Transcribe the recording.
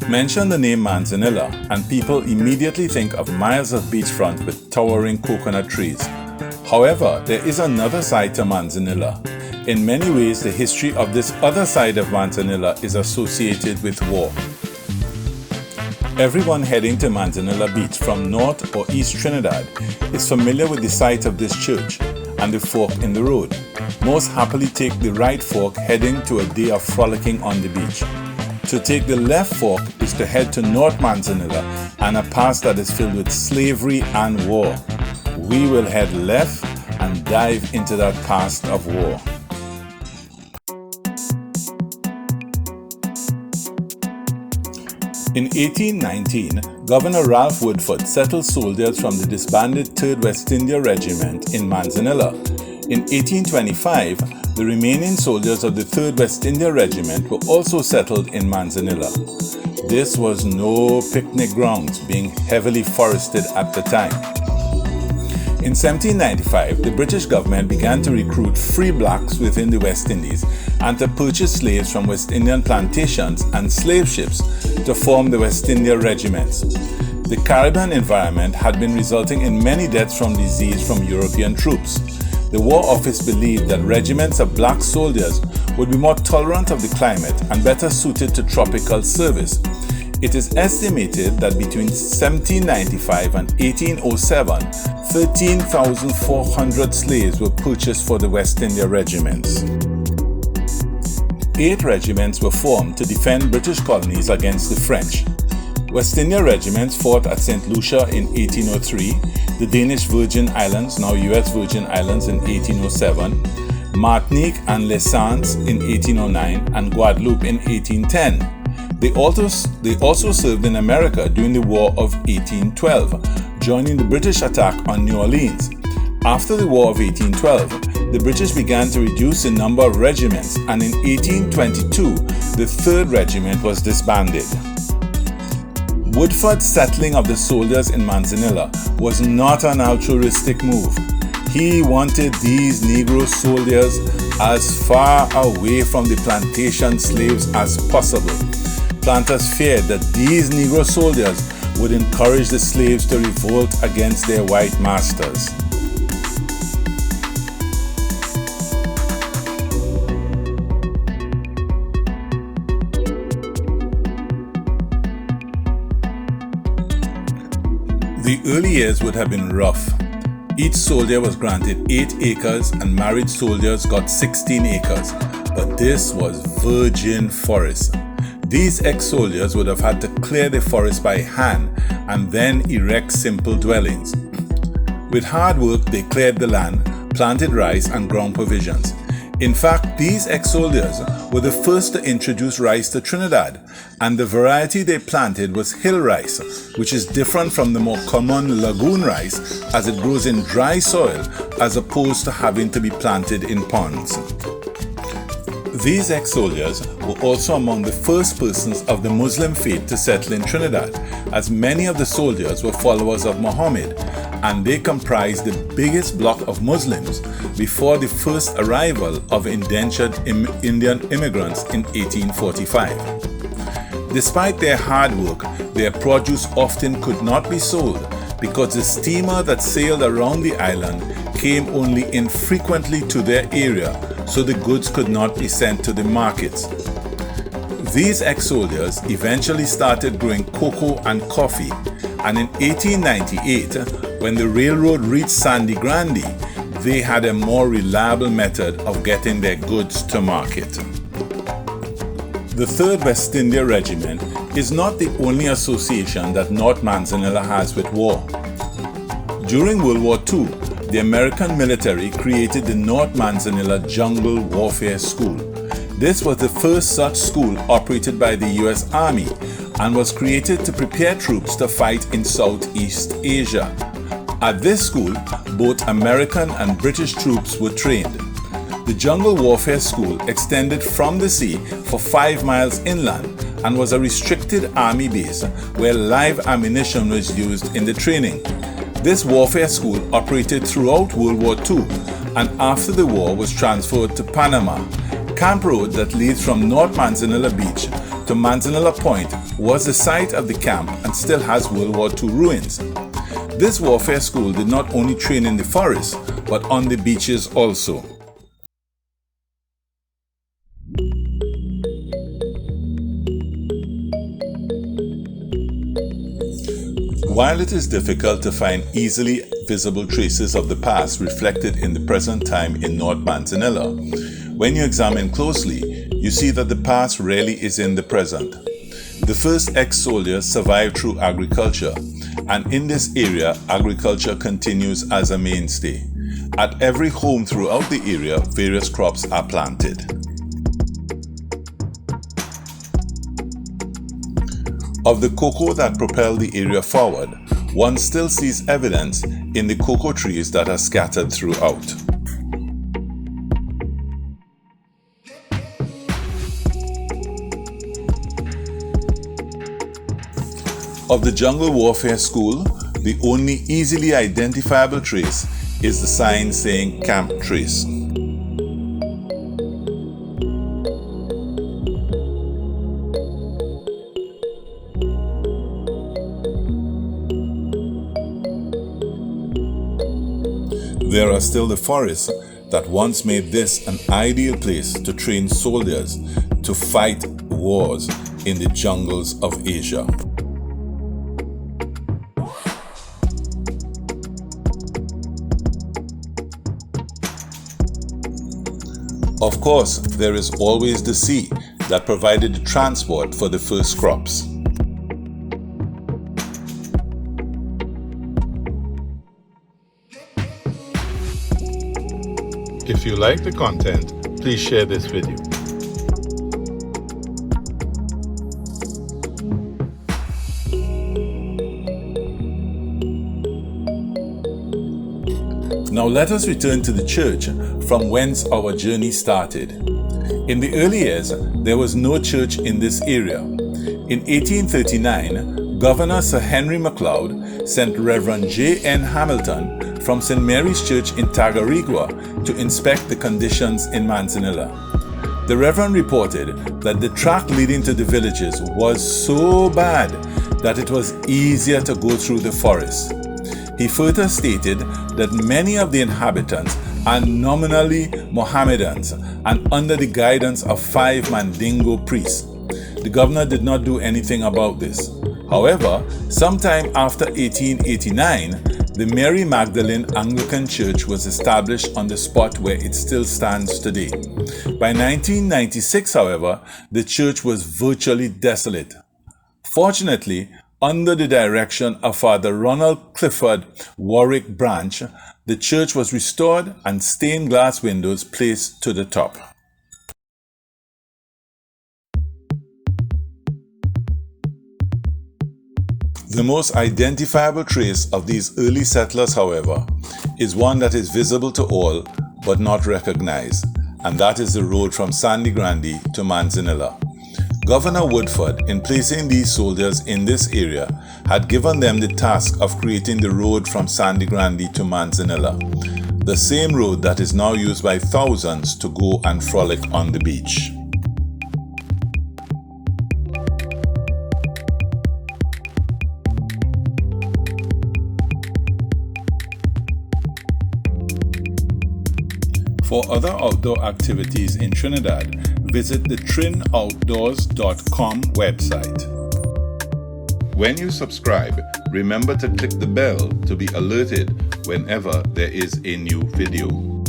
Mention the name Manzanilla and people immediately think of miles of beachfront with towering coconut trees. However, there is another side to Manzanilla. In many ways, the history of this other side of Manzanilla is associated with war. Everyone heading to Manzanilla Beach from North or East Trinidad is familiar with the site of this church and the fork in the road. Most happily take the right fork heading to a day of frolicking on the beach. To take the left fork is to head to North Manzanilla and a past that is filled with slavery and war. We will head left and dive into that past of war. In 1819, Governor Ralph Woodford settled soldiers from the disbanded 3rd West India Regiment in Manzanilla. In 1825, the remaining soldiers of the 3rd West India Regiment were also settled in Manzanilla. This was no picnic grounds, being heavily forested at the time. In 1795, the British government began to recruit free blacks within the West Indies and to purchase slaves from West Indian plantations and slave ships to form the West India Regiments. The Caribbean environment had been resulting in many deaths from disease from European troops. The War Office believed that regiments of black soldiers would be more tolerant of the climate and better suited to tropical service. It is estimated that between 1795 and 1807, 13,400 slaves were purchased for the West India regiments. 8 regiments were formed to defend British colonies against the French. West India regiments fought at St. Lucia in 1803, the Danish Virgin Islands, now US Virgin Islands, in 1807, Martinique and Les Sands in 1809, and Guadeloupe in 1810. They also served in America during the War of 1812, joining the British attack on New Orleans. After the War of 1812, the British began to reduce the number of regiments, and in 1822, the 3rd Regiment was disbanded. Woodford's settling of the soldiers in Manzanilla was not an altruistic move. He wanted these Negro soldiers as far away from the plantation slaves as possible. Planters feared that these Negro soldiers would encourage the slaves to revolt against their white masters. The early years would have been rough. Each soldier was granted 8 acres and married soldiers got 16 acres, but this was virgin forest. These ex-soldiers would have had to clear the forest by hand and then erect simple dwellings. With hard work, they cleared the land, planted rice and ground provisions. In fact, these ex-soldiers were the first to introduce rice to Trinidad, and the variety they planted was hill rice, which is different from the more common lagoon rice as it grows in dry soil as opposed to having to be planted in ponds. These ex-soldiers were also among the first persons of the Muslim faith to settle in Trinidad, as many of the soldiers were followers of Muhammad, and they comprised the biggest block of Muslims before the first arrival of indentured Indian immigrants in 1845. Despite their hard work, their produce often could not be sold because the steamer that sailed around the island came only infrequently to their area, so the goods could not be sent to the markets. These ex-soldiers eventually started growing cocoa and coffee, and in 1898, when the railroad reached Sandy Grande, they had a more reliable method of getting their goods to market. The 3rd West India Regiment is not the only association that North Manzanilla has with war. During World War II, the American military created the North Manzanilla Jungle Warfare School. This was the first such school operated by the US Army and was created to prepare troops to fight in Southeast Asia. At this school, both American and British troops were trained. The Jungle Warfare School extended from the sea for 5 miles inland and was a restricted army base where live ammunition was used in the training. This warfare school operated throughout World War II and after the war was transferred to Panama, camp road that leads from North Manzanilla Beach to Manzanilla Point was the site of the camp and still has World War II ruins. This warfare school did not only train in the forest, but on the beaches also. While it is difficult to find easily visible traces of the past reflected in the present time in North Manzanilla, when you examine closely, you see that the past rarely is in the present. The first ex-soldiers survived through agriculture, and in this area, agriculture continues as a mainstay. At every home throughout the area, various crops are planted. Of the cocoa that propelled the area forward, one still sees evidence in the cocoa trees that are scattered throughout. Of the jungle warfare school, the only easily identifiable trace is the sign saying Camp Trace. There are still the forests that once made this an ideal place to train soldiers to fight wars in the jungles of Asia. Of course, there is always the sea that provided the transport for the first crops. If you like the content, please share this video. Now let us return to the church from whence our journey started. In the early years, there was no church in this area. In 1839, Governor Sir Henry MacLeod sent Reverend J.N. Hamilton from St. Mary's Church in Tagarigua to inspect the conditions in Manzanilla. The Reverend reported that the track leading to the villages was so bad that it was easier to go through the forest. He further stated that many of the inhabitants are nominally Mohammedans and under the guidance of 5 Mandingo priests. The governor did not do anything about this. However, sometime after 1889, the Mary Magdalene Anglican Church was established on the spot where it still stands today. By 1996, however, the church was virtually desolate. Fortunately, under the direction of Father Ronald Clifford Warwick Branch, the church was restored and stained glass windows placed to the top. The most identifiable trace of these early settlers, however, is one that is visible to all but not recognized, and that is the road from Sandy Grande to Manzanilla. Governor Woodford, in placing these soldiers in this area, had given them the task of creating the road from Sandy Grande to Manzanilla, the same road that is now used by thousands to go and frolic on the beach. For other outdoor activities in Trinidad, visit the trinoutdoors.com website. When you subscribe, remember to click the bell to be alerted whenever there is a new video.